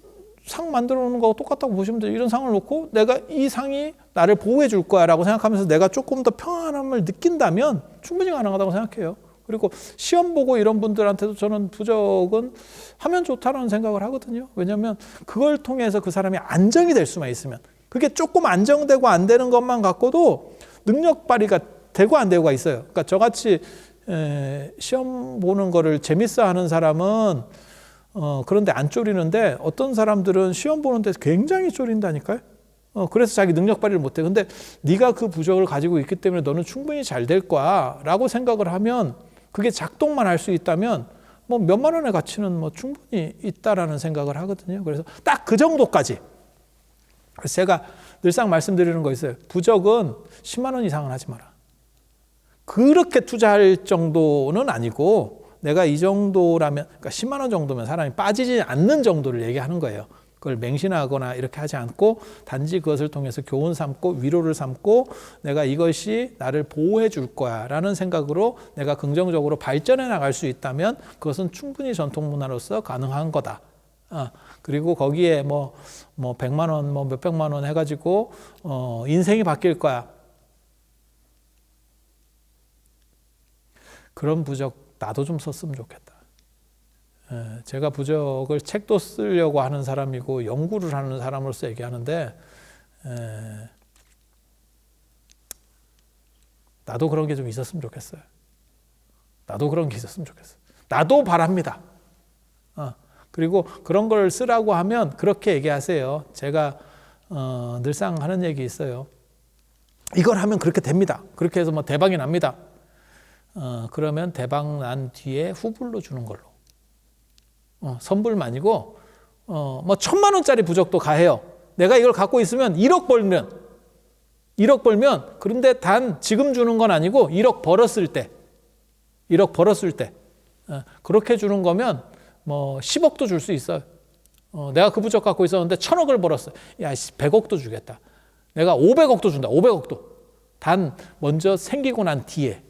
상 만들어 놓는 거하고 똑같다고 보시면 돼요. 이런 상을 놓고 내가 이 상이 나를 보호해 줄 거야 라고 생각하면서 내가 조금 더 평안함을 느낀다면 충분히 가능하다고 생각해요. 그리고 시험 보고 이런 분들한테도 저는 부적은 하면 좋다는 생각을 하거든요. 왜냐하면 그걸 통해서 그 사람이 안정이 될 수만 있으면, 그게 조금 안정되고 안 되는 것만 갖고도 능력 발휘가 되고 안 되고가 있어요. 그러니까 저같이 시험 보는 거를 재밌어 하는 사람은 그런데 안 쫄이는데 어떤 사람들은 시험 보는데 굉장히 쫄인다니까요. 그래서 자기 능력 발휘를 못해. 근데 네가 그 부적을 가지고 있기 때문에 너는 충분히 잘 될 거야 라고 생각을 하면, 그게 작동만 할 수 있다면 뭐 몇만 원의 가치는 뭐 충분히 있다라는 생각을 하거든요. 그래서 딱 그 정도까지. 그래서 제가 늘상 말씀드리는 거 있어요. 부적은 10만 원 이상은 하지 마라. 그렇게 투자할 정도는 아니고, 내가 이 정도라면, 그러니까 10만 원 정도면 사람이 빠지지 않는 정도를 얘기하는 거예요. 그걸 맹신하거나 이렇게 하지 않고 단지 그것을 통해서 교훈 삼고 위로를 삼고 내가 이것이 나를 보호해 줄 거야 라는 생각으로 내가 긍정적으로 발전해 나갈 수 있다면 그것은 충분히 전통문화로서 가능한 거다. 그리고 거기에 뭐 100만 원, 뭐 몇백만 원 해가지고 인생이 바뀔 거야. 그런 부적 나도 좀 썼으면 좋겠다. 제가 부적을 책도 쓰려고 하는 사람이고 연구를 하는 사람으로서 얘기하는데 나도 그런 게 좀 있었으면 좋겠어요. 나도 그런 게 있었으면 좋겠어요. 나도 바랍니다. 그리고 그런 걸 쓰라고 하면 그렇게 얘기하세요. 제가 늘상 하는 얘기 있어요. 이걸 하면 그렇게 됩니다. 그렇게 해서 뭐 대박이 납니다. 그러면 대박 난 뒤에 후불로 주는 걸로. 선불만이고 뭐 1,000만 원짜리 부적도 가해요. 내가 이걸 갖고 있으면 1억 벌면 그런데 단 지금 주는 건 아니고 1억 벌었을 때 그렇게 주는 거면 뭐 10억도 줄 수 있어요. 내가 그 부적 갖고 있었는데 1,000억을 벌었어. 야, 100억도 주겠다. 내가 500억도 준다. 500억도. 단 먼저 생기고 난 뒤에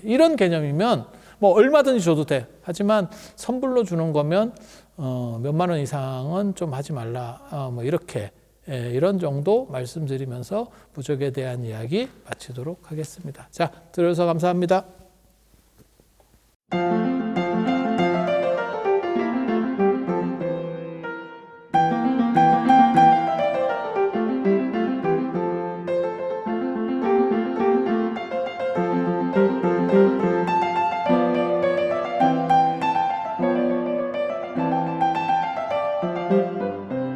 이런 개념이면 뭐 얼마든지 줘도 돼. 하지만 선불로 주는 거면 몇만 원 이상은 좀 하지 말라. 뭐 이렇게 이런 정도 말씀드리면서 부적에 대한 이야기 마치도록 하겠습니다. 자, 들어주셔서 감사합니다.